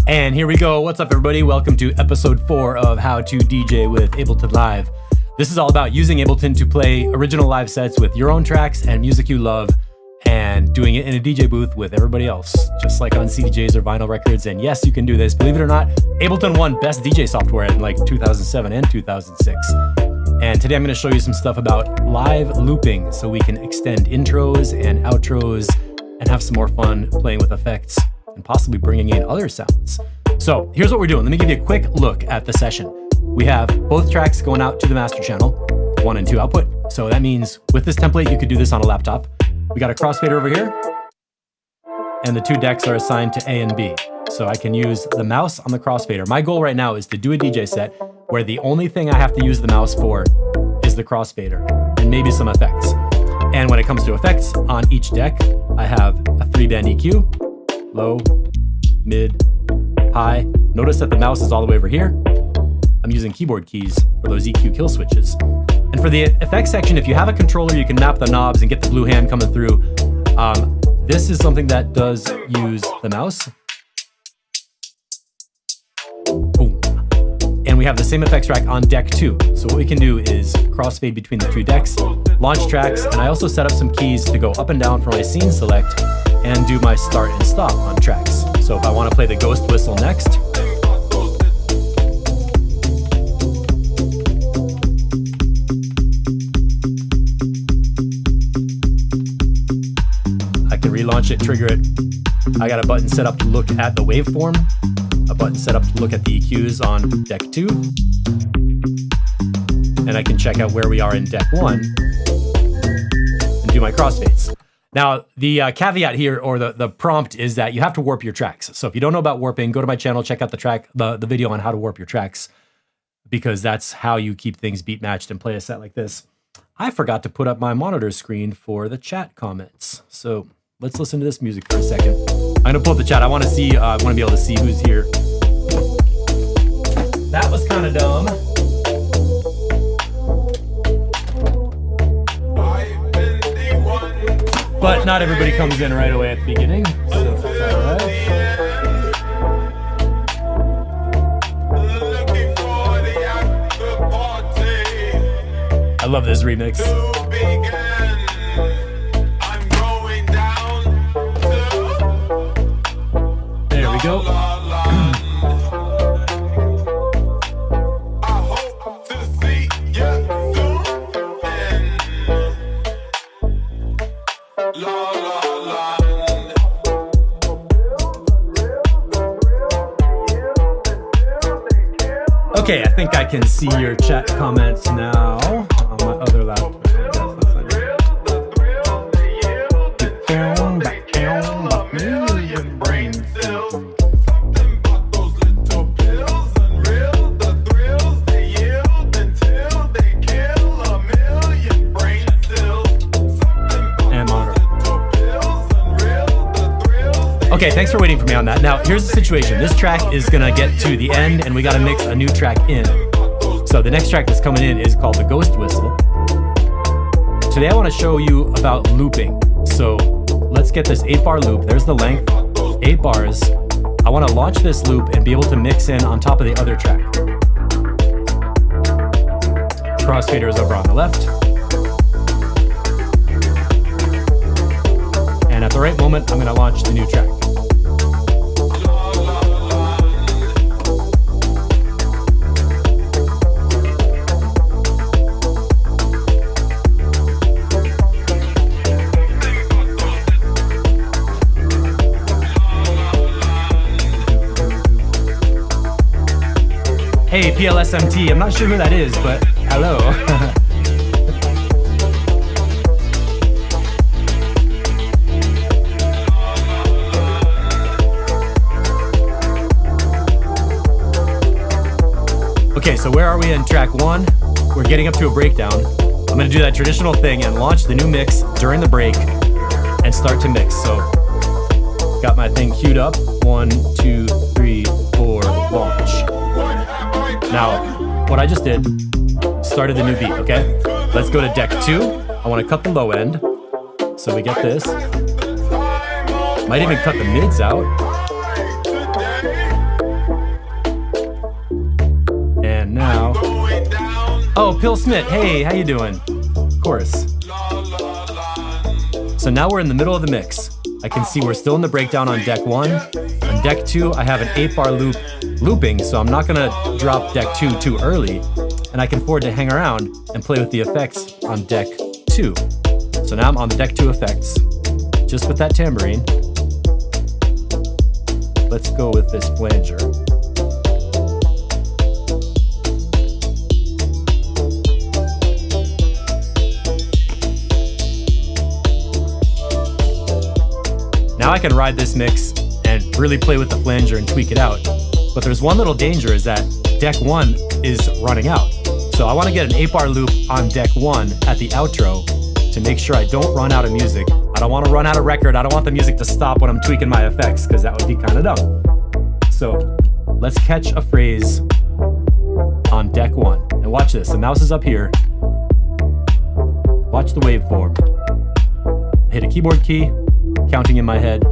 And here we go. What's up, everybody? Welcome to episode 4 of How to DJ with Ableton Live. This is all about using Ableton to play original live sets with your own tracks and music you love and doing it in a DJ booth with everybody else, just like on CDJs or vinyl records. And yes, you can do this. Believe it or not, Ableton won Best DJ Software in like 2007 and 2006. And today I'm going to show you some stuff about live looping so we can extend intros and outros and have some more fun playing with effects and possibly bringing in other sounds. So here's what we're doing. Let me give you a quick look at the session. We have both tracks going out to the master channel, 1 and 2 output. So that means with this template, you could do this on a laptop. We got a crossfader over here, and the 2 decks are assigned to A and B. So I can use the mouse on the crossfader. My goal right now is to do a DJ set where the only thing I have to use the mouse for is the crossfader and maybe some effects. And when it comes to effects, on each deck, I have a 3-band EQ, low, mid, high. Notice that the mouse is all the way over here. I'm using keyboard keys for those EQ kill switches. And for the effects section, if you have a controller, you can map the knobs and get the blue hand coming through. This is something that does use the mouse. Boom. And we have the same effects track on deck 2. So what we can do is crossfade between the 2 decks, launch tracks, and I also set up some keys to go up and down for my scene select and do my start and stop on tracks. So if I want to play the ghost whistle next, I can relaunch it, trigger it. I got a button set up to look at the waveform, a button set up to look at the EQs on deck 2, and I can check out where we are in deck 1 and do my crossfades. Now, the caveat here, or the prompt, is that you have to warp your tracks. So if you don't know about warping, go to my channel, check out the video on how to warp your tracks, because that's how you keep things beat matched and play a set like this. I forgot to put up my monitor screen for the chat comments. So let's listen to this music for a second. I'm gonna pull up the chat. I wanna be able to see who's here. That was kind of dumb. But not everybody comes in right away at the beginning, so that's all right. I love this remix. There we go. Okay, I think I can see your chat comments now on my other laptop. Okay, thanks for waiting for me on that. Now, here's the situation. This track is gonna get to the end and we gotta mix a new track in. So the next track that's coming in is called the Ghost Whistle. Today I wanna show you about looping. So let's get this 8-bar loop. There's the length, 8 bars. I wanna launch this loop and be able to mix in on top of the other track. Crossfader is over on the left. And at the right moment, I'm gonna launch the new track. Hey, PLSMT, I'm not sure who that is, but hello. Okay, so where are we in track 1? We're getting up to a breakdown. I'm gonna do that traditional thing and launch the new mix during the break and start to mix. So, got my thing queued up. 1, 2, 3, 4, launch. Now, what I just did, started the new beat, okay? Let's go to deck 2. I wanna cut the low end. So we get this. Might even cut the mids out. Oh, Pill Smith. Hey, how you doing? Of course. So now we're in the middle of the mix. I can see we're still in the breakdown on deck 1. On deck 2, I have an 8-bar loop looping, so I'm not gonna drop deck 2 too early, and I can afford to hang around and play with the effects on deck 2. So now I'm on the deck 2 effects, just with that tambourine. Let's go with this flanger. Now I can ride this mix and really play with the flanger and tweak it out. But there's one little danger, is that deck 1 is running out. So I want to get an 8-bar loop on deck 1 at the outro to make sure I don't run out of music. I don't want to run out of record. I don't want the music to stop when I'm tweaking my effects, because that would be kind of dumb. So let's catch a phrase on deck 1. And watch this, the mouse is up here. Watch the waveform. Hit a keyboard key, counting in my head.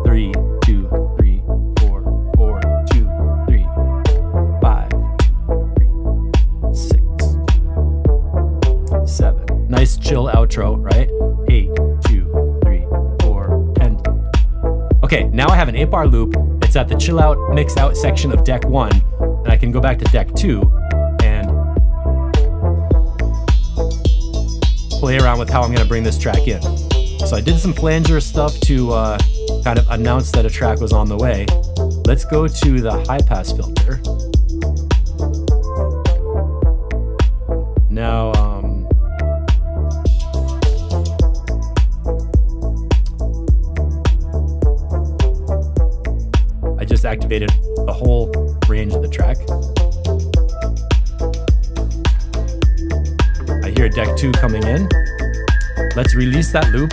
3, 2, 3, 4, 4, 2, 3, 5, 3, 6, 7. Nice chill outro, right? 8, 2, 3, 4, and loop. Okay, now I have an 8-bar loop. It's at the chill out, mix out section of deck 1, and I can go back to deck 2 and play around with how I'm gonna bring this track in. So I did some flanger stuff to kind of announce that a track was on the way. Let's go to the high pass filter. Now, I just activated the whole range of the track. I hear deck 2 coming in. Let's release that loop.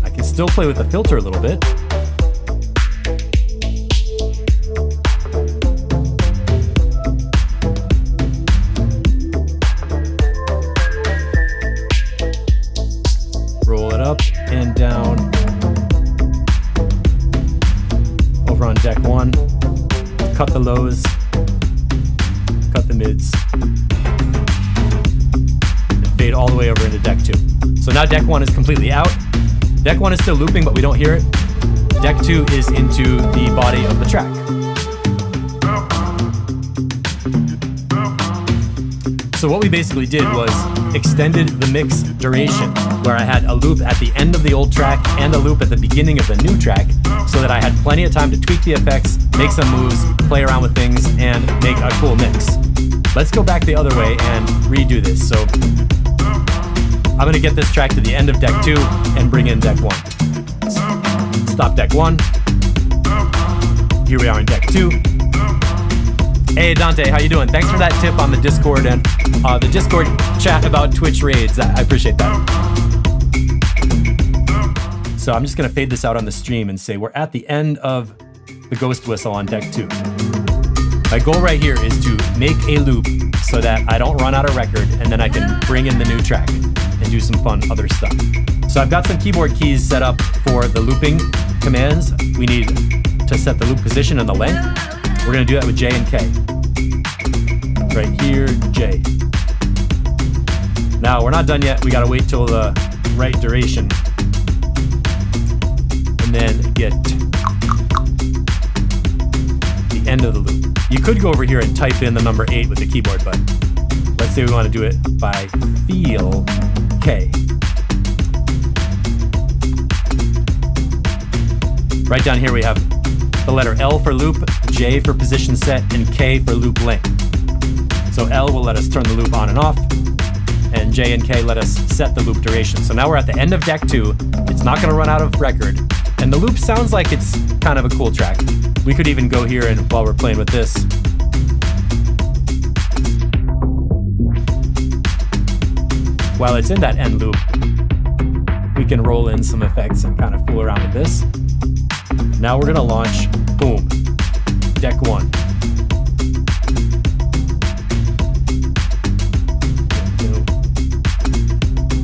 I can still play with the filter a little bit. Roll it up and down. Over on deck 1. Cut the lows. Cut the mids. Fade all the way over into deck 2. So now deck 1 is completely out. Deck 1 is still looping, but we don't hear it. Deck 2 is into the body of the track. So what we basically did was extended the mix duration, where I had a loop at the end of the old track and a loop at the beginning of the new track, so that I had plenty of time to tweak the effects, make some moves, play around with things, and make a cool mix. Let's go back the other way and redo this. So I'm gonna get this track to the end of deck 2 and bring in deck 1. Stop deck 1. Here we are in deck 2. Hey Dante, how you doing? Thanks for that tip on the Discord and the Discord chat about Twitch raids. I appreciate that. So I'm just gonna fade this out on the stream and say we're at the end of the ghost whistle on deck 2. My goal right here is to make a loop so that I don't run out of record, and then I can bring in the new track and do some fun other stuff. So I've got some keyboard keys set up for the looping commands. We need to set the loop position and the length. We're gonna do that with J and K. Right here, J. Now we're not done yet. We gotta wait till the right duration. And then get the end of the loop. You could go over here and type in the number 8 with the keyboard, but let's say we want to do it by feel K. Right down here we have the letter L for loop, J for position set, and K for loop length. So L will let us turn the loop on and off, and J and K let us set the loop duration. So now we're at the end of deck 2. It's not going to run out of record, and the loop sounds like it's kind of a cool track. We could even go here and while we're playing with this, while it's in that end loop, we can roll in some effects and kind of fool around with this. Now we're gonna launch, boom, deck 1.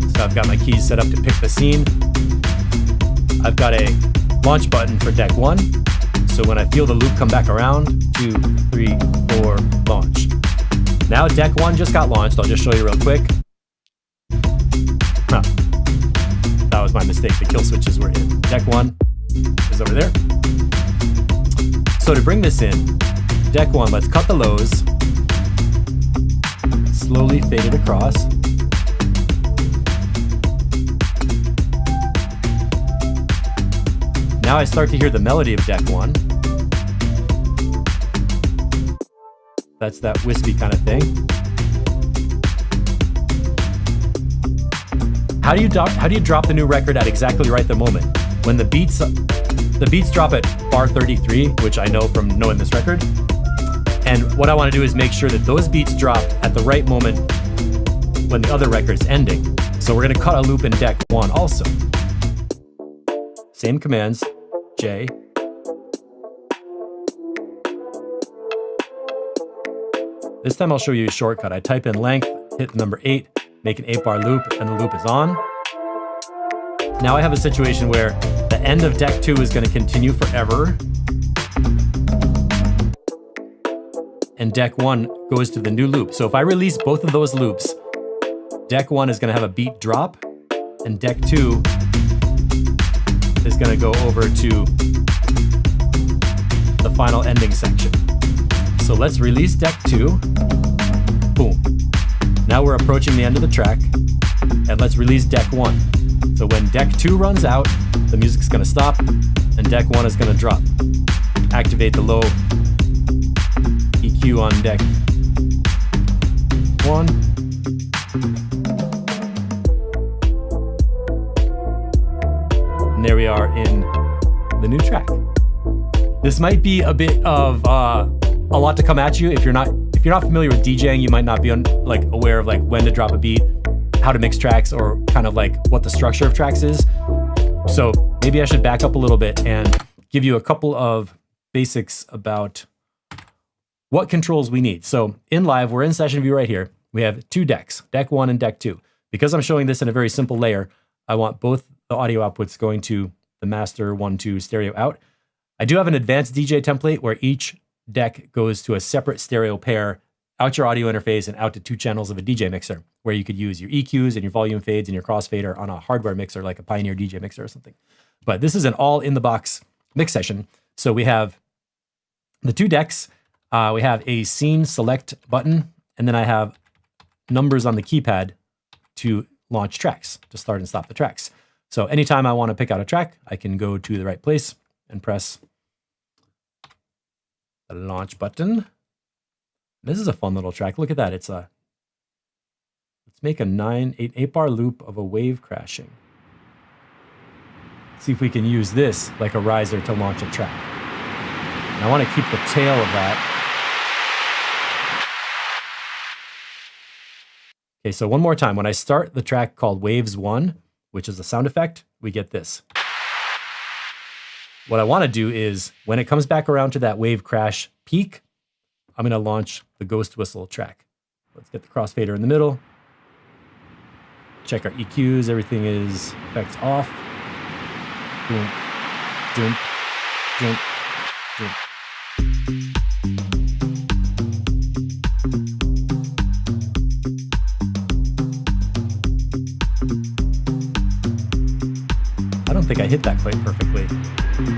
So I've got my keys set up to pick the scene. I've got a launch button for deck 1. So when I feel the loop come back around, 2, 3, 4, launch. Now deck 1 just got launched. I'll just show you real quick. That was my mistake. The kill switches were in. Deck 1 is over there. So to bring this in, deck 1, let's cut the lows. Slowly fade it across. Now I start to hear the melody of deck 1. That's that wispy kind of thing. How do you drop the new record at exactly right the moment? When the beats drop at bar 33, which I know from knowing this record. And what I want to do is make sure that those beats drop at the right moment when the other record's ending. So we're going to cut a loop in deck 1 also. Same commands, J. This time I'll show you a shortcut. I type in length, hit the number 8, make an 8-bar loop, and the loop is on. Now I have a situation where the end of deck 2 is going to continue forever. And deck 1 goes to the new loop. So if I release both of those loops, deck 1 is going to have a beat drop, and deck 2 is going to go over to the final ending section. So let's release deck 2. Boom. Now we're approaching the end of the track, and let's release deck 1. So when deck 2 runs out, the music's going to stop, and deck 1 is going to drop. Activate the low EQ on deck 1. And there we are in the new track. This might be a bit of a lot to come at you. If you're not familiar with DJing, you might not be aware of when to drop a beat, how to mix tracks, or kind of what the structure of tracks is. So maybe I should back up a little bit and give you a couple of basics about what controls we need. So in live, we're in session view right here. We have 2 decks, deck 1 and deck 2. Because I'm showing this in a very simple layer, I want both the audio outputs going to the master 1-2 stereo out. I do have an advanced DJ template where each deck goes to a separate stereo pair out your audio interface and out to 2 channels of a DJ mixer, where you could use your EQs and your volume fades and your crossfader on a hardware mixer like a Pioneer DJ mixer or something. But this is an all in the box mix session. So we have the 2 decks. We have a scene select button, and then I have numbers on the keypad to launch tracks, to start and stop the tracks. So anytime I want to pick out a track, I can go to the right place and press the launch button. This is a fun little track. Look at that. Let's make a 8-bar loop of a wave crashing. Let's see if we can use this like a riser to launch a track. And I want to keep the tail of that. Okay, so one more time. When I start the track called Waves 1, which is a sound effect, we get this. What I want to do is, when it comes back around to that wave crash peak, I'm going to launch the ghost whistle track. Let's get the crossfader in the middle. Check our EQs. Everything is effects off. Boom, boom, boom, boom. I don't think I hit that quite perfectly. 2, 3,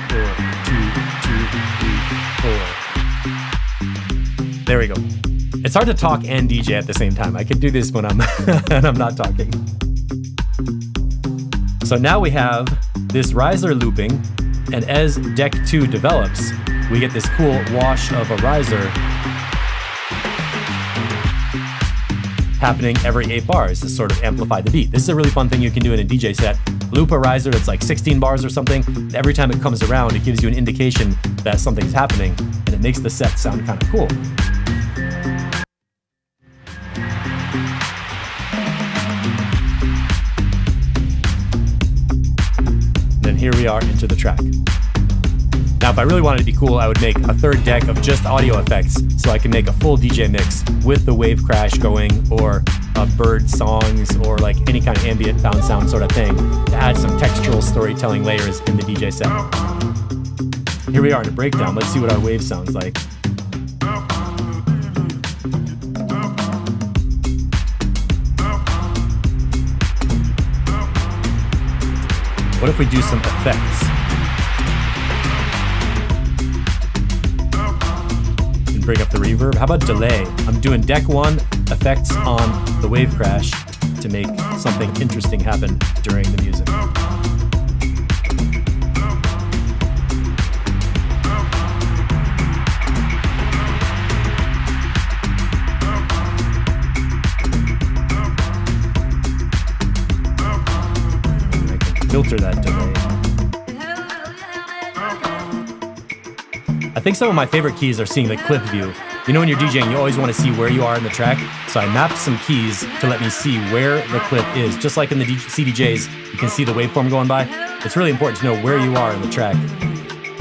4. 2, 2, 3, 4. There we go. It's hard to talk and DJ at the same time. I can do this when I'm and I'm not talking. So now we have this riser looping, and as deck 2 develops, we get this cool wash of a riser happening every 8 bars to sort of amplify the beat. This is a really fun thing you can do in a DJ set. Loop a riser that's like 16 bars or something. Every time it comes around, it gives you an indication that something's happening, and it makes the set sound kind of cool. Then here we are into the track. Now, if I really wanted to be cool, I would make a third deck of just audio effects so I can make a full DJ mix with the wave crash going, or bird songs, or like any kind of ambient found sound sort of thing to add some textural storytelling layers in the DJ set. Here we are in a breakdown. Let's see what our wave sounds like. What if we do some effects? And bring up the reverb. How about delay? I'm doing deck 1 effects on the wave crash to make something interesting happen during the music. Filter that delay. I think some of my favorite keys are seeing the clip view. You know, when you're DJing, you always want to see where you are in the track. So I mapped some keys to let me see where the clip is. Just like in the CDJs, you can see the waveform going by. It's really important to know where you are in the track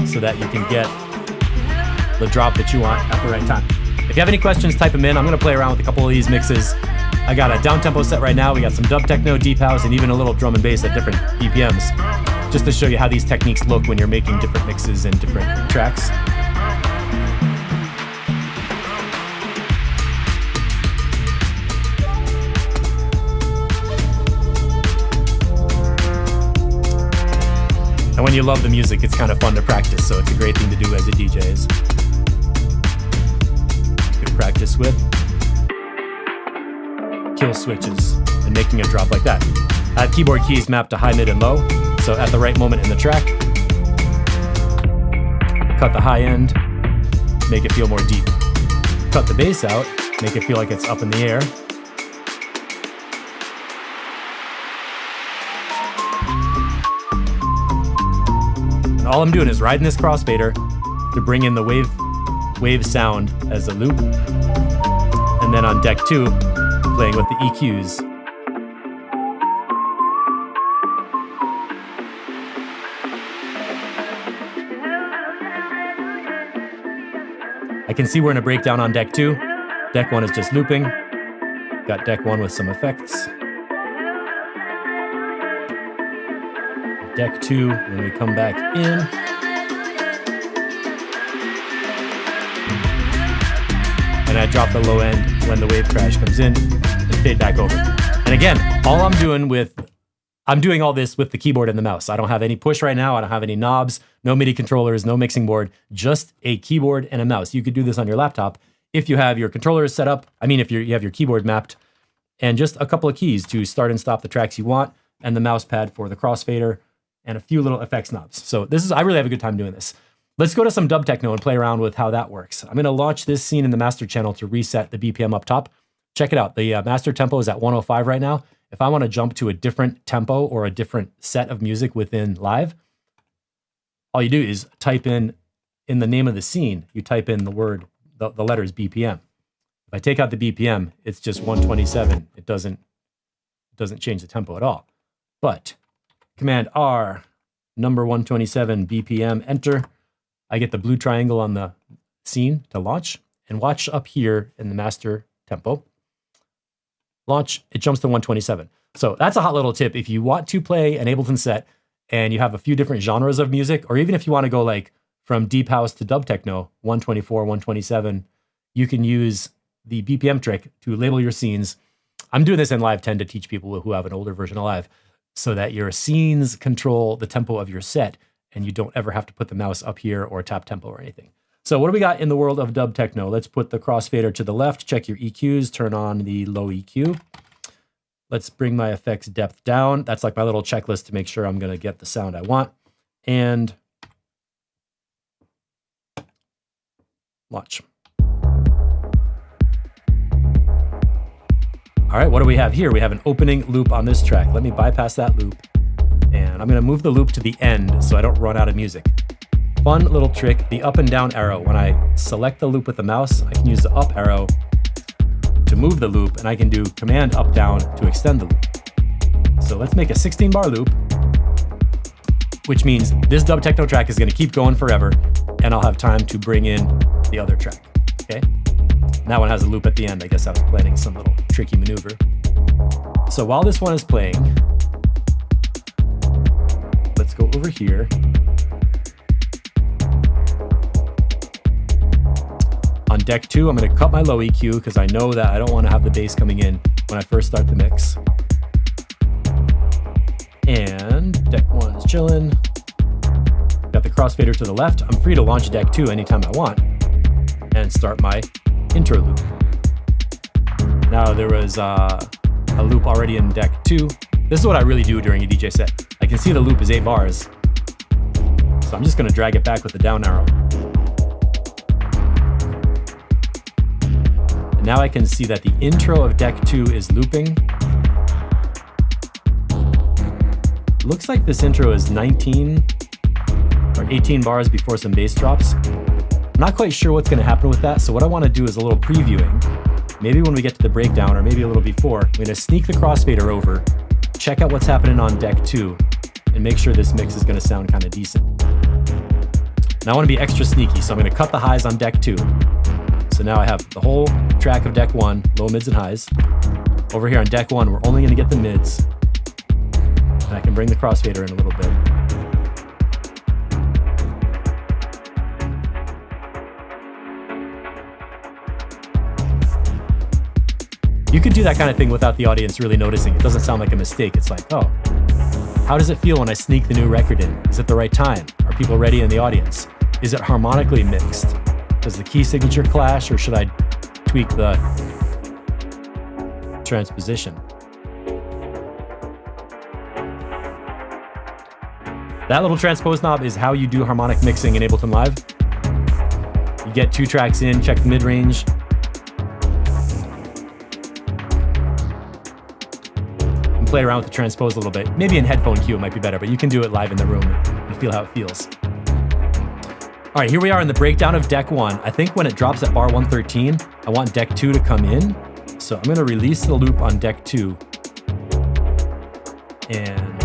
so that you can get the drop that you want at the right time. If you have any questions, type them in. I'm going to play around with a couple of these mixes. I got a down-tempo set right now. We got some dub techno, deep house, and even a little drum and bass at different BPMs, just to show you how these techniques look when you're making different mixes and different tracks. And when you love the music, it's kind of fun to practice, so it's a great thing to do as a DJ. You can practice with kill switches and making a drop like that. I have keyboard keys mapped to high, mid, and low, so at the right moment in the track, cut the high end, make it feel more deep. Cut the bass out, make it feel like it's up in the air. And all I'm doing is riding this crossfader to bring in the wave sound as a loop. And then on deck 2, playing with the EQs. I can see we're in a breakdown on deck 2. Deck 1 is just looping. Got deck 1 with some effects. Deck 2, when we come back in. And I drop the low end when the wave crash comes in and fade back over. And again, I'm doing all this with the keyboard and the mouse. I don't have any push right now. I don't have any knobs, no MIDI controllers, no mixing board, just a keyboard and a mouse. You could do this on your laptop if you have your controllers set up. I mean, if you have your keyboard mapped, and just a couple of keys to start and stop the tracks you want, and the mouse pad for the crossfader, and a few little effects knobs. So I really have a good time doing this. Let's go to some dub techno and play around with how that works. I'm gonna launch this scene in the master channel to reset the BPM up top. Check it out, the master tempo is at 105 right now. If I wanna jump to a different tempo or a different set of music within live, all you do is type in the name of the scene, you type in the word, the letters BPM. If I take out the BPM, it's just 127. It doesn't change the tempo at all. But Command R, number 127 BPM, enter. I get the blue triangle on the scene to launch, and watch up here in the master tempo. Launch, it jumps to 127. So that's a hot little tip. If you want to play an Ableton set and you have a few different genres of music, or even if you want to go like from deep house to dub techno, 124, 127, you can use the BPM trick to label your scenes. I'm doing this in Live 10 to teach people who have an older version of Live, so that your scenes control the tempo of your set and you don't ever have to put the mouse up here or tap tempo or anything. So what do we got in the world of dub techno? Let's put the crossfader to the left, check your EQs, turn on the low EQ. Let's bring my effects depth down. That's like my little checklist to make sure I'm gonna get the sound I want. And launch. All right, what do we have here? We have an opening loop on this track. Let me bypass that loop. And I'm gonna move the loop to the end so I don't run out of music. Fun little trick, the up and down arrow. When I select the loop with the mouse, I can use the up arrow to move the loop, and I can do Command up down to extend the loop. So let's make a 16 bar loop, which means this dub techno track is gonna keep going forever. and I'll have time to bring in the other track, okay? And that one has a loop at the end. I guess I was planning some little tricky maneuver. So while this one is playing, let's go over here. On deck 2, I'm going to cut my low EQ because I know that I don't want to have the bass coming in when I first start the mix. And deck 1 is chilling. Got the crossfader to the left. I'm free to launch deck 2 anytime I want and start my intro loop. Now there was a loop already in deck 2. This is what I really do during a DJ set. I can see the loop is 8 bars. So I'm just going to drag it back with the down arrow. And now I can see that the intro of deck 2 is looping. Looks like this intro is 19 or 18 bars before some bass drops. I'm not quite sure what's going to happen with that, so what I want to do is a little previewing. Maybe when we get to the breakdown, or maybe a little before, I'm going to sneak the crossfader over, check out what's happening on deck 2, and make sure this mix is going to sound kind of decent. Now I want to be extra sneaky, so I'm going to cut the highs on deck 2. So now I have the whole track of deck 1, low, mids, and highs. Over here on deck 1, we're only going to get the mids. And I can bring the crossfader in a little bit. You could do that kind of thing without the audience really noticing. It doesn't sound like a mistake. It's like, oh, how does it feel when I sneak the new record in? Is it the right time? Are people ready in the audience? Is it harmonically mixed? Does the key signature clash, or should I tweak the transposition? That little transpose knob is how you do harmonic mixing in Ableton Live. You get 2 tracks in, check the mid-range. And play around with the transpose a little bit. Maybe in headphone cue it might be better, but you can do it live in the room and feel how it feels. All right, here we are in the breakdown of deck 1. I think when it drops at bar 113, I want deck 2 to come in. So I'm going to release the loop on deck 2. And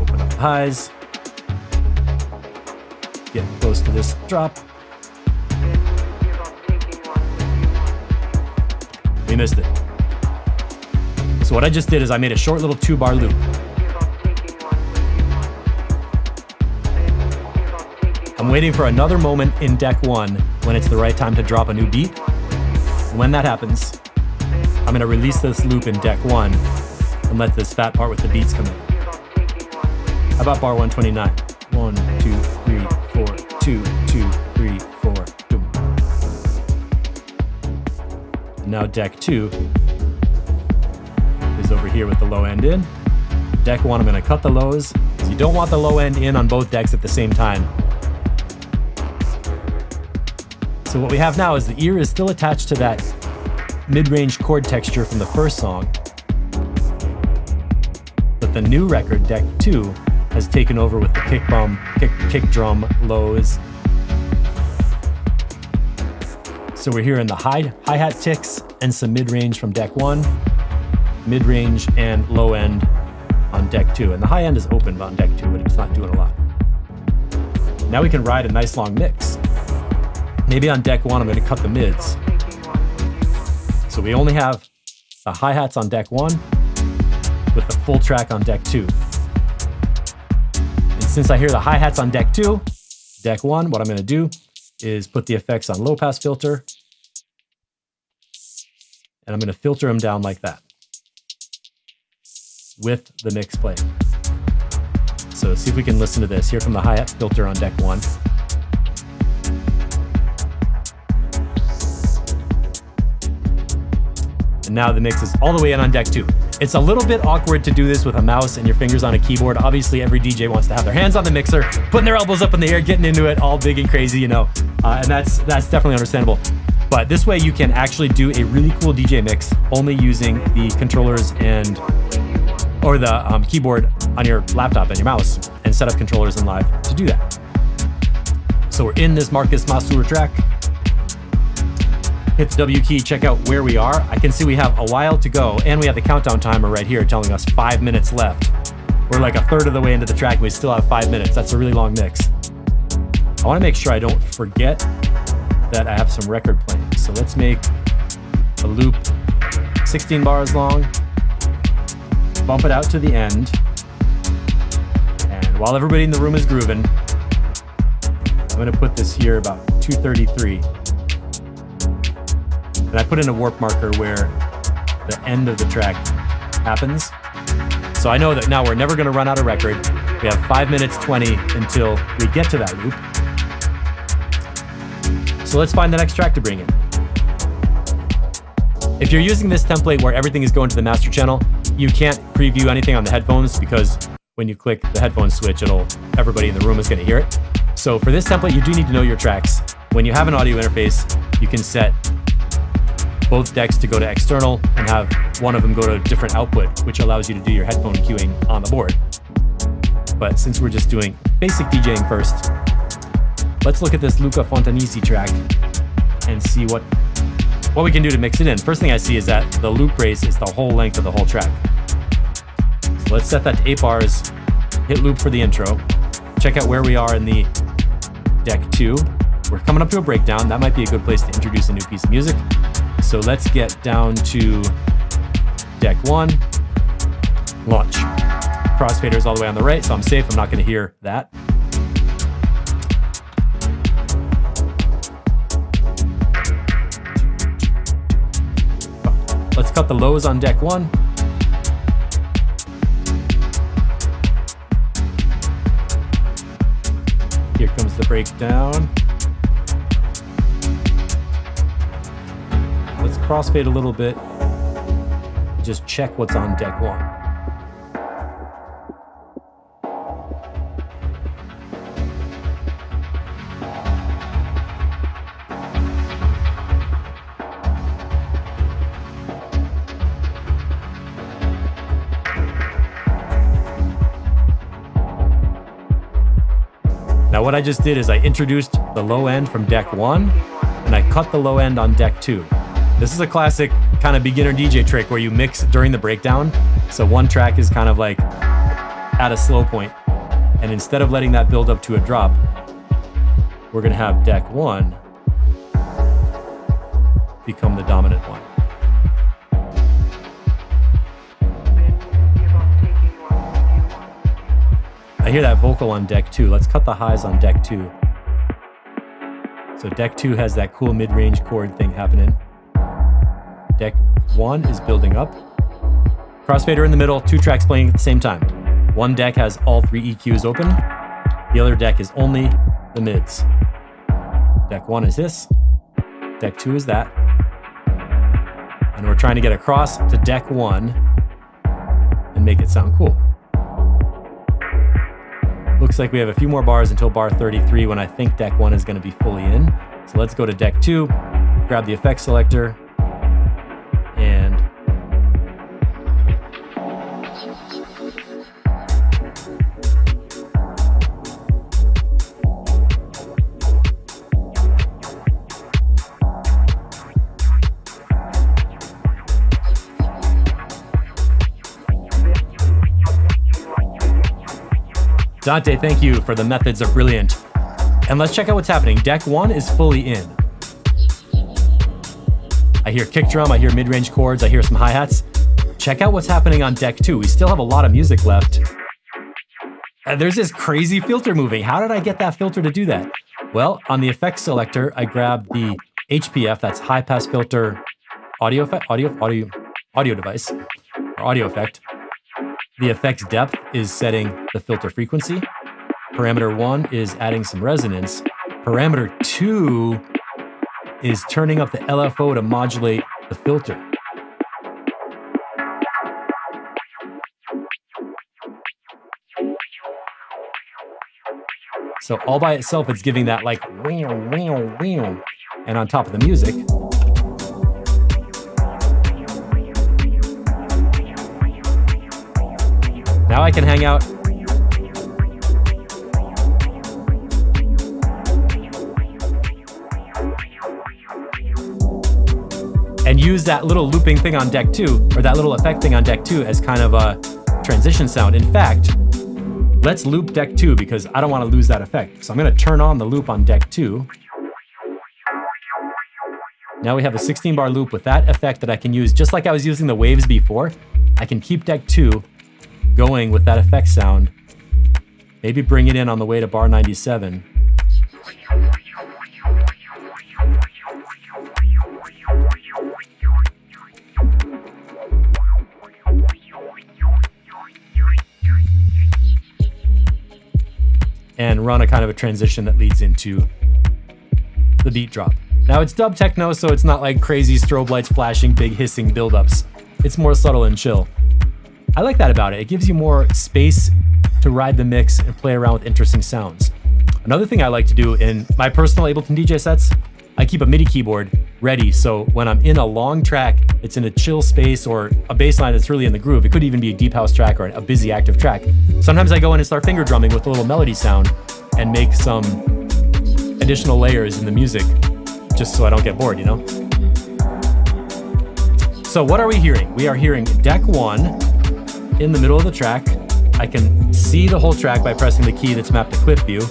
open up the highs. Get close to this drop. We missed it. So what I just did is I made a short little 2-bar loop. I'm waiting for another moment in deck 1 when it's the right time to drop a new beat. When that happens, I'm going to release this loop in deck 1 and let this fat part with the beats come in. How about bar 129? 1, 2, 3, 4, 2, 2, 3, 4, boom. And now deck 2 is over here with the low end in. Deck 1, I'm going to cut the lows, because you don't want the low end in on both decks at the same time. So what we have now is the ear is still attached to that mid-range chord texture from the first song. But the new record, deck 2, has taken over with the kick drum lows. So we're hearing the hi-hat ticks and some mid-range from deck 1, mid-range and low end on deck 2. And the high end is open on deck 2, but it's not doing a lot. Now we can ride a nice long mix. Maybe on deck 1, I'm going to cut the mids. So we only have the hi-hats on deck 1 with the full track on deck 2. And since I hear the hi-hats on deck 2, deck 1, what I'm going to do is put the effects on low pass filter. And I'm going to filter them down like that with the mix playing. So see if we can listen to this. Here from the hi-hat filter on deck 1. And now the mix is all the way in on deck 2. It's a little bit awkward to do this with a mouse and your fingers on a keyboard. Obviously, every DJ wants to have their hands on the mixer, putting their elbows up in the air, getting into it, all big and crazy, you know. And that's definitely understandable. But this way you can actually do a really cool DJ mix only using the controllers or the keyboard on your laptop and your mouse, and set up controllers in Live to do that. So we're in this Marcus Masur track. Hit the W key, check out where we are. I can see we have a while to go, and we have the countdown timer right here telling us 5 minutes left. We're like a third of the way into the track and we still have 5 minutes. That's a really long mix. I want to make sure I don't forget that I have some record playing. So let's make a loop 16 bars long, bump it out to the end, and while everybody in the room is grooving, I'm going to put this here about 2:33. And I put in a warp marker where the end of the track happens. So I know that now we're never going to run out of record. We have 5 minutes 20 until we get to that loop. So let's find the next track to bring in. If you're using this template where everything is going to the master channel, you can't preview anything on the headphones because when you click the headphone switch, everybody in the room is going to hear it. So for this template, you do need to know your tracks. When you have an audio interface, you can set both decks to go to external and have one of them go to a different output, which allows you to do your headphone queuing on the board. But since we're just doing basic DJing first, let's look at this Luca Fontanisi track and see what we can do to mix it in. First thing I see is that the loop brace is the whole length of the whole track. So let's set that to 8 bars, hit loop for the intro, check out where we are in the deck 2. We're coming up to a breakdown. That might be a good place to introduce a new piece of music. So let's get down to deck 1, launch. Crossfader is all the way on the right, so I'm safe. I'm not going to hear that. Let's cut the lows on deck 1. Here comes the breakdown. Let's crossfade a little bit. Just check what's on deck 1. Now what I just did is I introduced the low end from deck 1 and I cut the low end on deck 2. This is a classic kind of beginner DJ trick where you mix during the breakdown. So one track is kind of like at a slow point, and instead of letting that build up to a drop, we're gonna have deck 1 become the dominant one. I hear that vocal on deck 2. Let's cut the highs on deck 2. So deck 2 has that cool mid-range chord thing happening. Deck 1 is building up. Crossfader in the middle, 2 tracks playing at the same time. One deck has all 3 EQs open. The other deck is only the mids. Deck 1 is this. Deck 2 is that. And we're trying to get across to deck 1 and make it sound cool. Looks like we have a few more bars until bar 33 when I think deck 1 is going to be fully in. So let's go to deck 2, grab the effects selector, and Dante, thank you for the methods, are brilliant. And let's check out what's happening. Deck 1 is fully in. I hear kick drum, I hear mid-range chords, I hear some hi-hats. Check out what's happening on deck 2. We still have a lot of music left. There's this crazy filter moving. How did I get that filter to do that? Well, on the effects selector, I grabbed the HPF, that's high pass filter audio device, or audio effect. The effects depth is setting the filter frequency. Parameter 1 is adding some resonance. Parameter 2 is turning up the LFO to modulate the filter. So all by itself, it's giving that like wheel, wheel, wheel. And on top of the music, now I can hang out and use that little looping thing on deck 2, or that little effect thing on deck 2 as kind of a transition sound. In fact, Let's loop deck 2 because I don't want to lose that effect. So I'm going to turn on the loop on deck 2. Now we have a 16 bar loop with that effect that I can use just like I was using the waves before. I can keep deck 2 going with that effect sound. Maybe bring it in on the way to bar 97. And run a kind of a transition that leads into the beat drop. Now it's dub techno, so it's not like crazy strobe lights flashing, big hissing buildups. It's more subtle and chill. I like that about it. It gives you more space to ride the mix and play around with interesting sounds. Another thing I like to do in my personal Ableton DJ sets, I keep a MIDI keyboard ready, so when I'm in a long track, it's in a chill space or a bass line that's really in the groove. It could even be a deep house track or a busy active track. Sometimes I go in and start finger drumming with a little melody sound and make some additional layers in the music just so I don't get bored, you know? So what are we hearing? We are hearing deck 1 in the middle of the track. I can see the whole track by pressing the key that's mapped to clip view.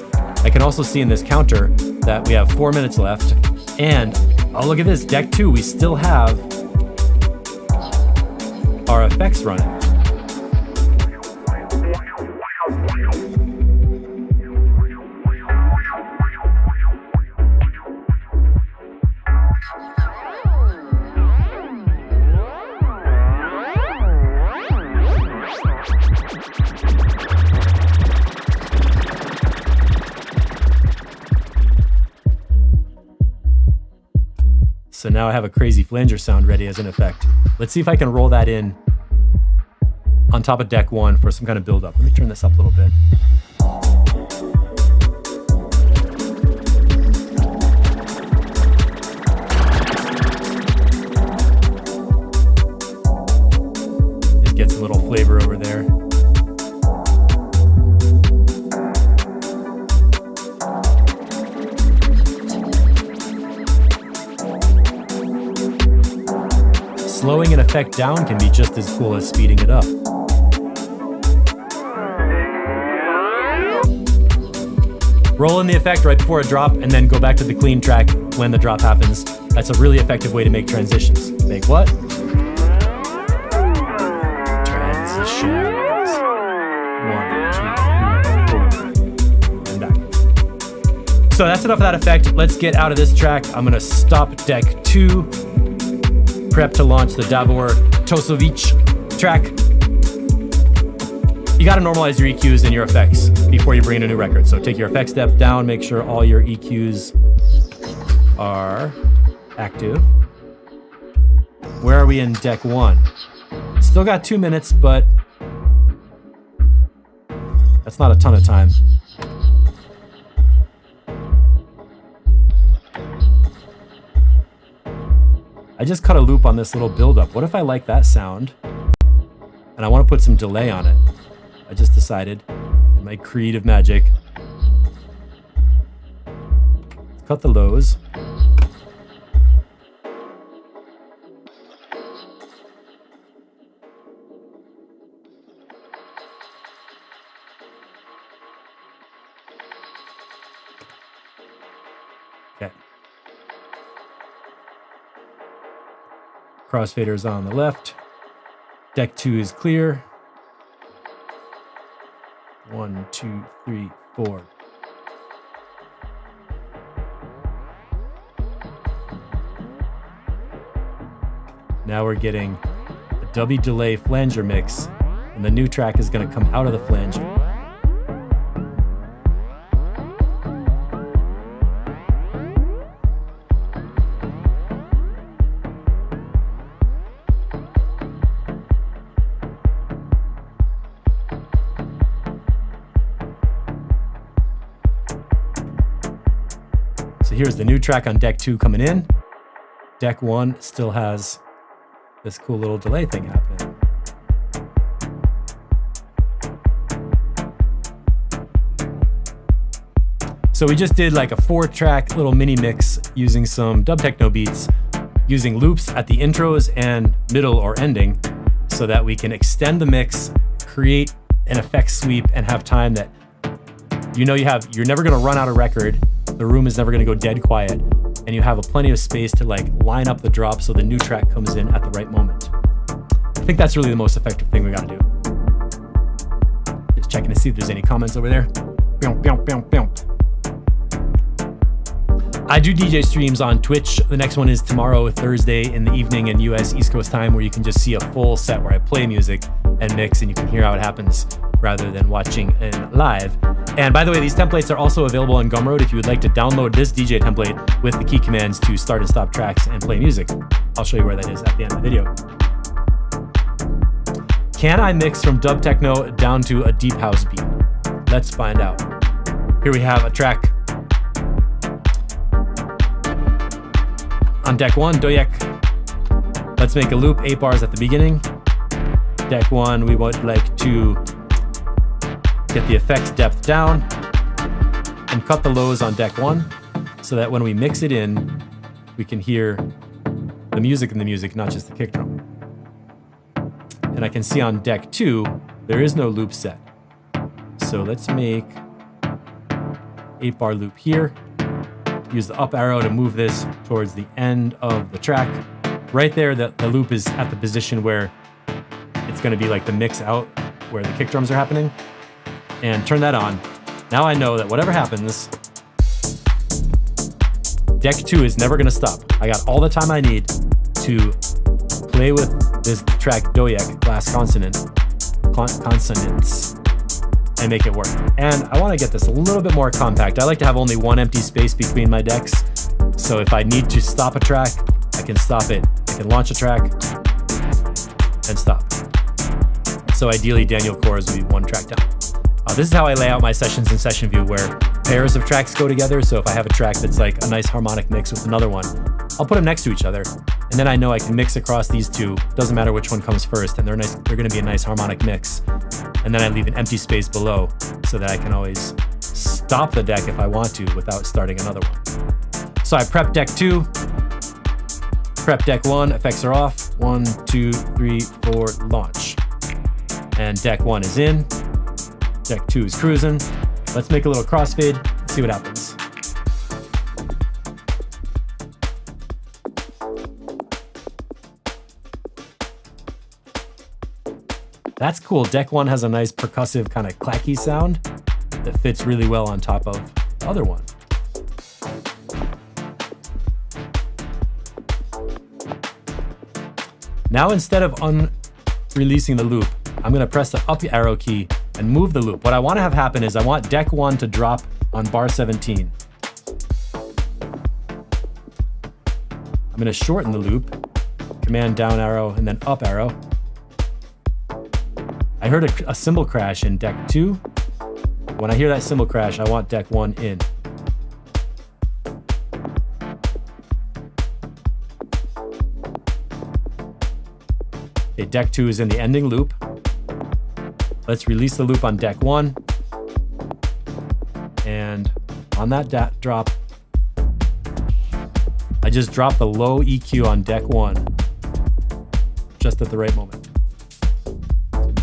I can also see in this counter that we have 4 minutes left. And, oh, look at this, deck 2, we still have our effects running. So now I have a crazy flanger sound ready as an effect. Let's see if I can roll that in on top of deck 1 for some kind of build up. Let me turn this up a little bit. It gets a little flavor over there. Slowing an effect down can be just as cool as speeding it up. Roll in the effect right before a drop and then go back to the clean track when the drop happens. That's a really effective way to make transitions. Make what? Transitions. 1, 2, 3, 4. And back. So that's enough of that effect. Let's get out of this track. I'm gonna stop deck 2. Prep to launch the Davor Tosovic track. You gotta normalize your EQs and your effects before you bring in a new record. So take your effects depth down, make sure all your EQs are active. Where are we in deck 1? Still got 2 minutes, but that's not a ton of time. I just cut a loop on this little buildup. What if I like that sound and I want to put some delay on it? I just decided in my creative magic. Cut the lows. Okay. Crossfader is on the left. Deck 2 is clear. 1, 2, 3, 4. Now we're getting a dubby delay flanger mix, and the new track is going to come out of the flanger. So here's the new track on deck 2 coming in. Deck 1 still has this cool little delay thing happening. So we just did like a 4-track little mini mix using some dub techno beats, using loops at the intros and middle or ending so that we can extend the mix, create an effects sweep and have time that you're never going to run out of record. The room is never going to go dead quiet, and you have plenty of space to like line up the drop so the new track comes in at the right moment. I think that's really the most effective thing we got to do. Just checking to see if there's any comments over there. I do DJ streams on Twitch. The next one is tomorrow, Thursday in the evening in US East Coast time, where you can just see a full set where I play music and mix, and you can hear how it happens rather than watching in live. And by the way, these templates are also available on Gumroad if you would like to download this DJ template with the key commands to start and stop tracks and play music. I'll show you where that is at the end of the video. Can I mix from dub techno down to a deep house beat? Let's find out. Here we have a track on deck 1, Doyek. Let's make a loop, 8 bars at the beginning. Deck 1, we would like to get the effects depth down and cut the lows on deck 1 so that when we mix it in, we can hear the music in the music, not just the kick drum. And I can see on deck 2, there is no loop set. So let's make 8-bar loop here. Use the up arrow to move this towards the end of the track. Right there, the loop is at the position where it's going to be like the mix out where the kick drums are happening. And turn that on. Now I know that whatever happens, deck 2 is never going to stop. I got all the time I need to play with this track Doyek, glass consonants, and make it work. And I want to get this a little bit more compact. I like to have only one empty space between my decks. So if I need to stop a track, I can stop it. I can launch a track and stop. So ideally, Daniel Chorus would be one track down. This is how I lay out my sessions in Session View, where pairs of tracks go together. So if I have a track that's like a nice harmonic mix with another one, I'll put them next to each other. And then I know I can mix across these two. Doesn't matter which one comes first, and they're going to be a nice harmonic mix. And then I leave an empty space below so that I can always stop the deck if I want to without starting another one. So I prep deck 2, prep deck 1, effects are off. 1, 2, 3, 4, launch. And deck 1 is in. Deck 2 is cruising. Let's make a little crossfade and see what happens. That's cool. Deck 1 has a nice percussive kind of clacky sound that fits really well on top of the other one. Now instead of releasing the loop, I'm going to press the up arrow key and move the loop. What I want to have happen is I want deck 1 to drop on bar 17. I'm going to shorten the loop, command down arrow and then up arrow. I heard a cymbal crash in deck 2. When I hear that cymbal crash, I want deck 1 in. Okay, deck 2 is in the ending loop. Let's release the loop on deck 1. And on that drop, I just dropped the low EQ on deck 1 just at the right moment.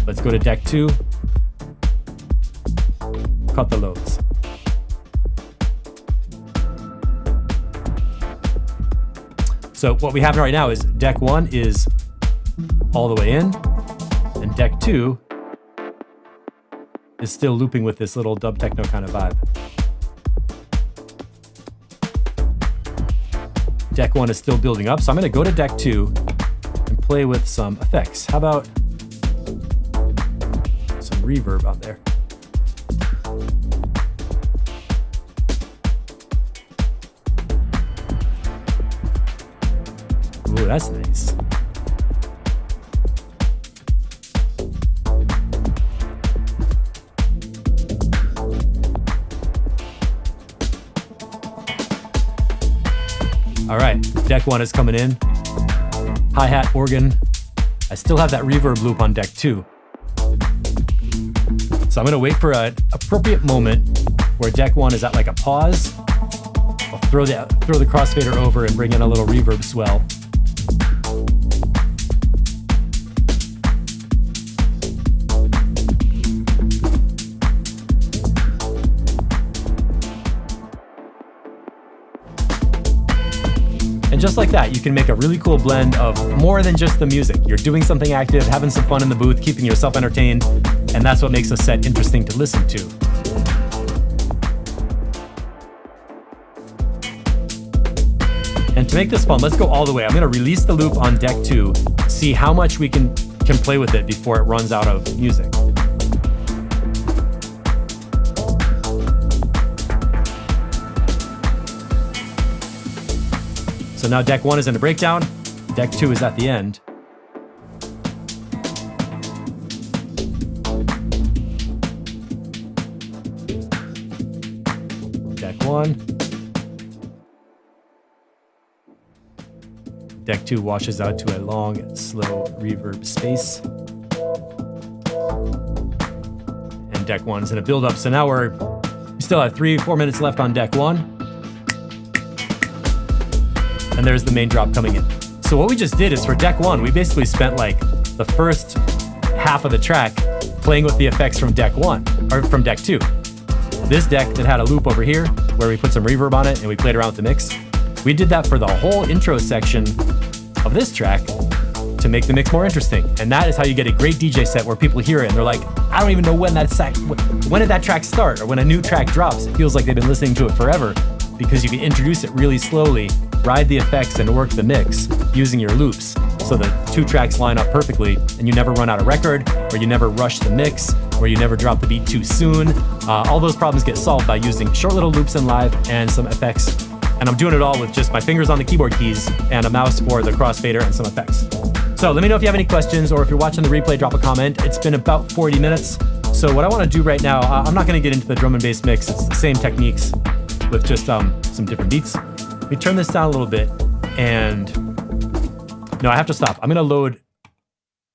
Let's go to deck 2, cut the lows. So what we have right now is deck 1 is all the way in, and deck 2 is still looping with this little dub techno kind of vibe. Deck 1 is still building up, so I'm going to go to deck 2 and play with some effects. How about some reverb on there? Ooh, that's nice. All right, deck 1 is coming in. Hi-hat, organ. I still have that reverb loop on deck 2. So I'm gonna wait for an appropriate moment where deck 1 is at like a pause. I'll throw the crossfader over and bring in a little reverb swell. And just like that, you can make a really cool blend of more than just the music. You're doing something active, having some fun in the booth, keeping yourself entertained, and that's what makes a set interesting to listen to. And to make this fun, let's go all the way. I'm gonna release the loop on deck 2, see how much we can play with it before it runs out of music. So now deck 1 is in a breakdown, deck 2 is at the end. Deck 1. Deck 2 washes out to a long, slow reverb space. And deck 1 is in a build-up, so now we still have 3-4 minutes left on deck 1. And there's the main drop coming in. So what we just did is for deck 1, we basically spent like the first half of the track playing with the effects from deck 1, or from deck 2. This deck that had a loop over here where we put some reverb on it and we played around with the mix. We did that for the whole intro section of this track to make the mix more interesting. And that is how you get a great DJ set where people hear it and they're like, I don't even know when did that track start? Or when a new track drops, it feels like they've been listening to it forever, because you can introduce it really slowly, ride the effects and work the mix using your loops. So the 2 tracks line up perfectly and you never run out of record, or you never rush the mix, or you never drop the beat too soon. All those problems get solved by using short little loops in live and some effects. And I'm doing it all with just my fingers on the keyboard keys and a mouse for the crossfader and some effects. So let me know if you have any questions, or if you're watching the replay, drop a comment. It's been about 40 minutes. So what I want to do right now, I'm not going to get into the drum and bass mix. It's the same techniques with just some different beats. Let me turn this down a little bit, and no, I have to stop. I'm going to load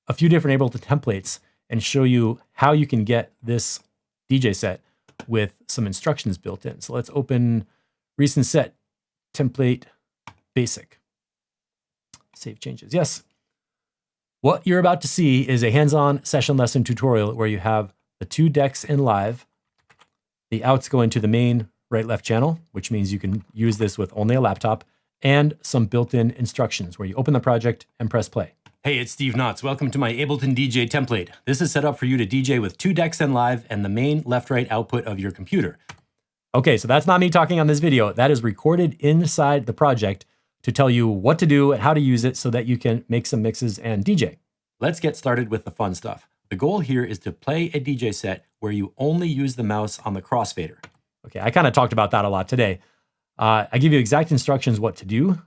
a few different Ableton templates and show you how you can get this DJ set with some instructions built in. So let's open recent set template basic. Save changes. Yes. What you're about to see is a hands-on session lesson tutorial where you have the 2 decks in live. The outs go into the main right-left channel, which means you can use this with only a laptop, and some built-in instructions where you open the project and press play. Hey, it's Steve Knotts. Welcome to my Ableton DJ template. This is set up for you to DJ with 2 decks in live and the main left-right output of your computer. Okay, so that's not me talking on this video. That is recorded inside the project to tell you what to do and how to use it so that you can make some mixes and DJ. Let's get started with the fun stuff. The goal here is to play a DJ set where you only use the mouse on the crossfader. Okay, I kind of talked about that a lot today. I give you exact instructions what to do.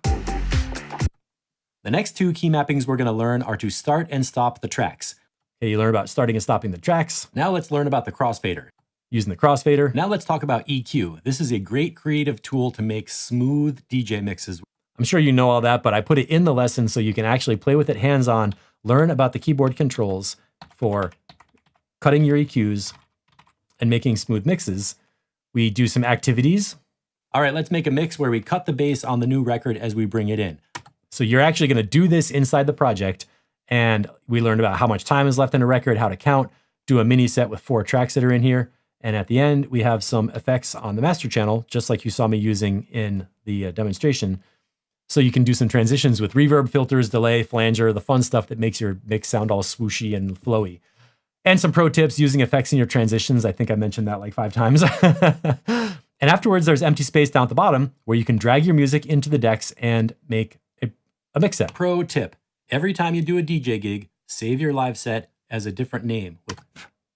The next 2 key mappings we're going to learn are to start and stop the tracks. Okay, you learn about starting and stopping the tracks. Now let's learn about the crossfader. Using the crossfader. Now let's talk about EQ. This is a great creative tool to make smooth DJ mixes. I'm sure you know all that, but I put it in the lesson so you can actually play with it hands-on, learn about the keyboard controls for cutting your EQs and making smooth mixes. We do some activities. All right, let's make a mix where we cut the bass on the new record as we bring it in. So you're actually going to do this inside the project, and we learned about how much time is left in a record, how to count, do a mini set with 4 tracks that are in here. And at the end, we have some effects on the master channel, just like you saw me using in the demonstration. So you can do some transitions with reverb, filters, delay, flanger, the fun stuff that makes your mix sound all swooshy and flowy. And some pro tips using effects in your transitions. I think I mentioned that like 5 times. And afterwards, there's empty space down at the bottom where you can drag your music into the decks and make a mix set. Pro tip, every time you do a DJ gig, save your live set as a different name,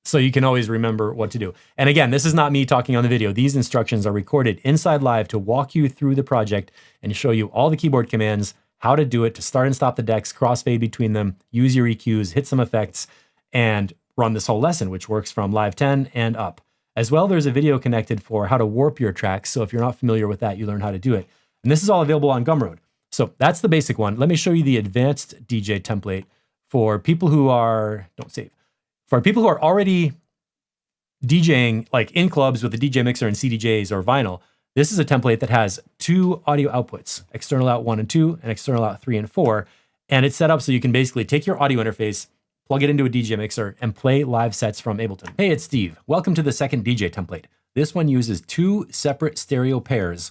so you can always remember what to do. And again, this is not me talking on the video. These instructions are recorded inside live to walk you through the project and show you all the keyboard commands, how to do it, to start and stop the decks, crossfade between them, use your EQs, hit some effects, and run this whole lesson, which works from live 10 and up. As well, there's a video connected for how to warp your tracks. So if you're not familiar with that, you learn how to do it. And this is all available on Gumroad. So that's the basic one. Let me show you the advanced DJ template for people who are, for people who are already DJing like in clubs with a DJ mixer and CDJs or vinyl. This is a template that has 2 audio outputs, external out 1 and 2 and external out 3 and 4. And it's set up so you can basically take your audio interface, plug it into a DJ mixer, and play live sets from Ableton. Hey, it's Steve. Welcome to the second DJ template. This one uses 2 separate stereo pairs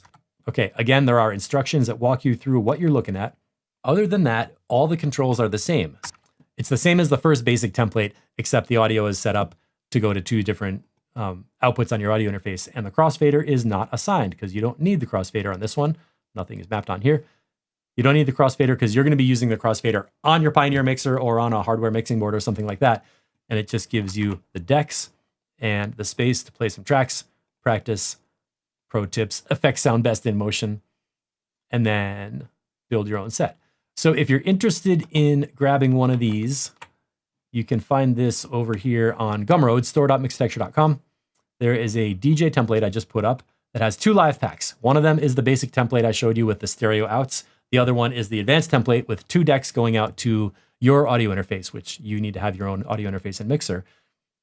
Okay, again, there are instructions that walk you through what you're looking at. Other than that, all the controls are the same. It's the same as the first basic template, except the audio is set up to go to two different outputs on your audio interface. And the crossfader is not assigned because you don't need the crossfader on this one. Nothing is mapped on here. You don't need the crossfader because you're going to be using the crossfader on your Pioneer mixer or on a hardware mixing board or something like that. And it just gives you the decks and the space to play some tracks, practice, pro tips, effects sound best in motion, and then build your own set. So if you're interested in grabbing one of these, you can find this over here on Gumroad, store.mixtexture.com. There is a DJ template I just put up that has 2 live packs. One of them is the basic template I showed you with the stereo outs. The other one is the advanced template with 2 decks going out to your audio interface, which you need to have your own audio interface and mixer.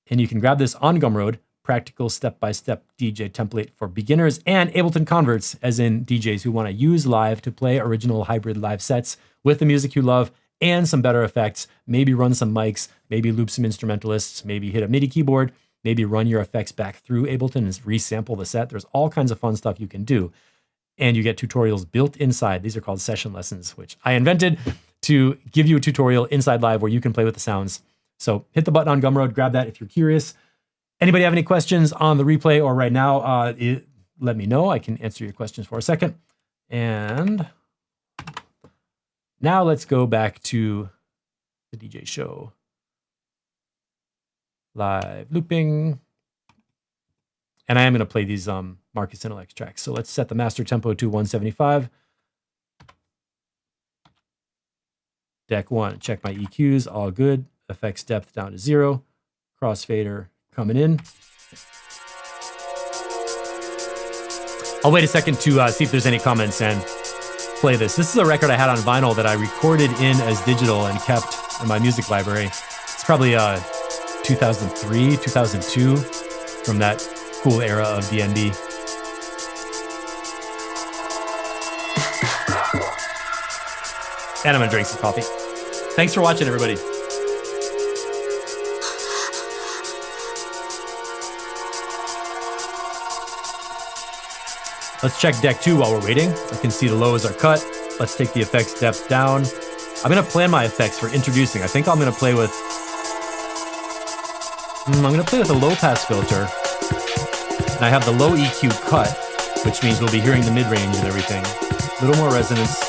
And you can grab this on Gumroad, practical step-by-step DJ template for beginners and Ableton converts, as in DJs who want to use live to play original hybrid live sets with the music you love and some better effects, maybe run some mics, maybe loop some instrumentalists, maybe hit a MIDI keyboard, maybe run your effects back through Ableton and resample the set. There's all kinds of fun stuff you can do. And you get tutorials built inside. These are called session lessons, which I invented to give you a tutorial inside live where you can play with the sounds. So hit the button on Gumroad, grab that if you're curious. Anybody have any questions on the replay or right now, let me know. I can answer your questions for a second. And now let's go back to the DJ show. Live looping. And I am going to play these Marcus Intellect tracks. So let's set the master tempo to 175. Deck 1, check my EQs, all good. Effects depth down to 0. Crossfader coming in. I'll wait a second to see if there's any comments and play this. This is a record I had on vinyl that I recorded in as digital and kept in my music library. It's probably 2003, 2002, from that cool era of DND. And I'm gonna drink some coffee. Thanks for watching, everybody. Let's check deck 2 while we're waiting. I can see the lows are cut. Let's take the effects depth down. I'm gonna plan my effects for introducing. I think I'm gonna play with a low pass filter. And I have the low EQ cut, which means we'll be hearing the mid-range and everything. A little more resonance.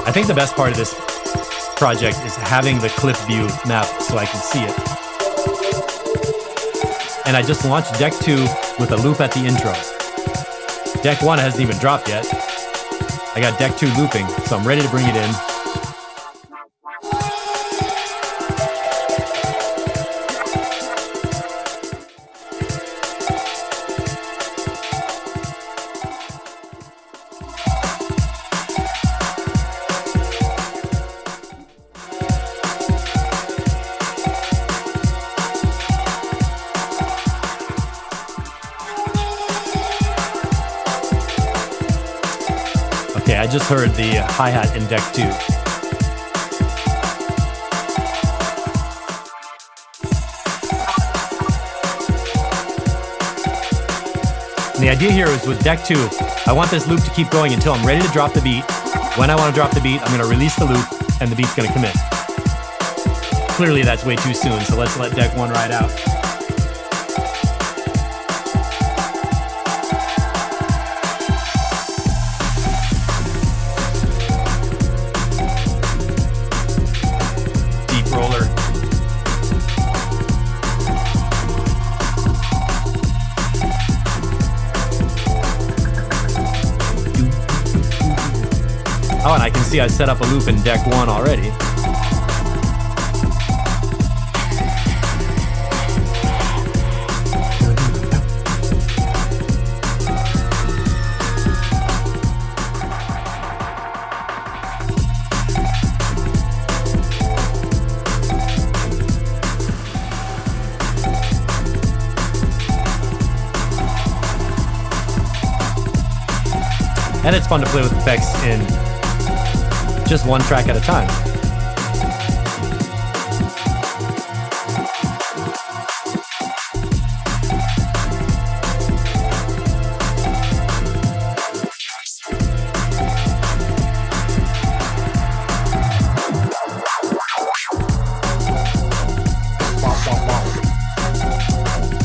I think the best part of this project is having the clip view mapped so I can see it. And I just launched deck 2 with a loop at the intro. Deck 1 hasn't even dropped yet. I got deck 2 looping, so I'm ready to bring it in. Okay, I just heard the hi-hat in deck 2. And the idea here is with deck 2, I want this loop to keep going until I'm ready to drop the beat. When I want to drop the beat, I'm going to release the loop and the beat's going to come in. Clearly that's way too soon, so let's let deck 1 ride out. Oh, and I can see I set up a loop in deck 1 already. And it's fun to play with effects in just one track at a time.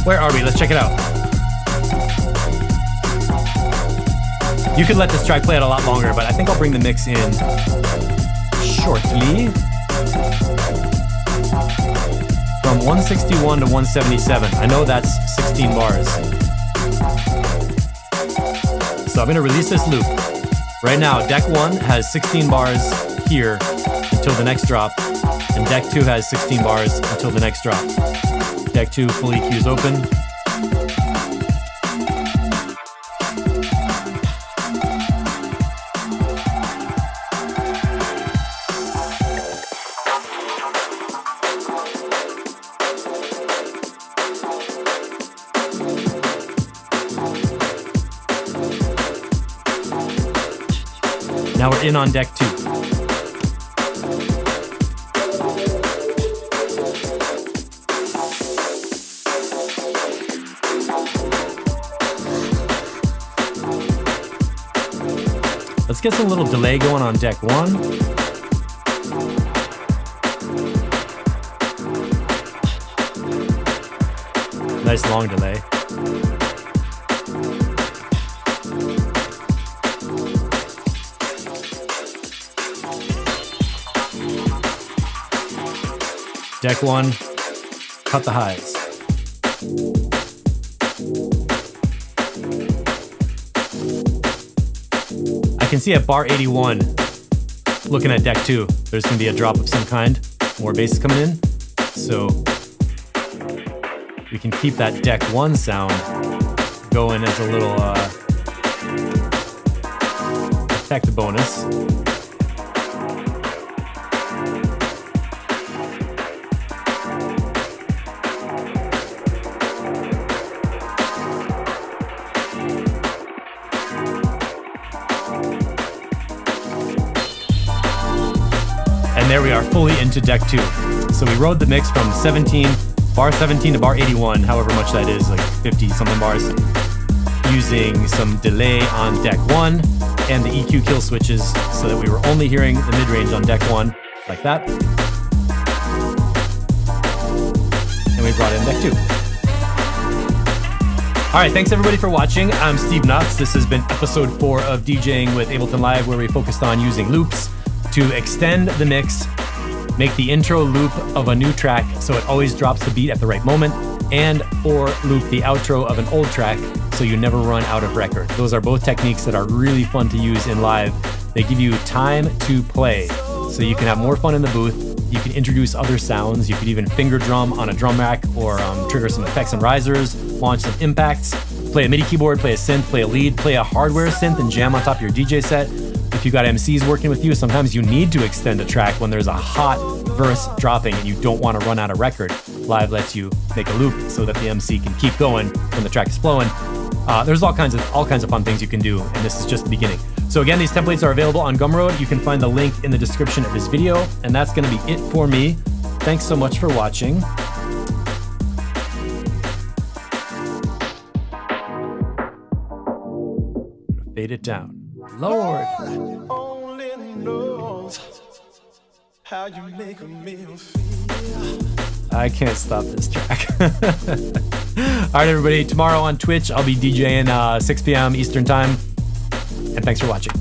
Where are we? Let's check it out. You could let this track play out a lot longer, but I think I'll bring the mix in shortly. From 161 to 177. I know that's 16 bars. So I'm gonna release this loop. Right now, deck 1 has 16 bars here until the next drop, and deck 2 has 16 bars until the next drop. Deck 2 full EQs open. Now we're in on deck 2. Let's get some little delay going on deck 1. Nice long delay. Deck 1, cut the highs. I can see at bar 81, looking at deck 2, there's going to be a drop of some kind, more bass coming in. So we can keep that deck 1 sound going as a little effect bonus. And there we are, fully into deck 2. So we rode the mix from bar 17 to bar 81, however much that is, like 50 something bars, using some delay on deck 1 and the EQ kill switches so that we were only hearing the mid-range on deck 1, like that. And we brought in deck 2. All right, thanks everybody for watching. I'm Steve Knotts. This has been episode 4 of DJing with Ableton Live, where we focused on using loops to extend the mix, make the intro loop of a new track so it always drops the beat at the right moment, and or loop the outro of an old track so you never run out of record. Those are both techniques that are really fun to use in live. They give you time to play, so you can have more fun in the booth. You can introduce other sounds. You could even finger drum on a drum rack or trigger some effects and risers, launch some impacts, play a MIDI keyboard, play a synth, play a lead, play a hardware synth and jam on top of your DJ set. If you got MCs working with you, sometimes you need to extend a track when there's a hot verse dropping and you don't want to run out of record. Live lets you make a loop so that the MC can keep going when the track is flowing. There's all kinds of fun things you can do, and this is just the beginning. So again, these templates are available on Gumroad. You can find the link in the description of this video, and that's going to be it for me. Thanks so much for watching. Fade it down. Lord only knows how you make me feel. I can't stop this track. All right, everybody. Tomorrow on Twitch, I'll be DJing 6 p.m. Eastern Time. And thanks for watching.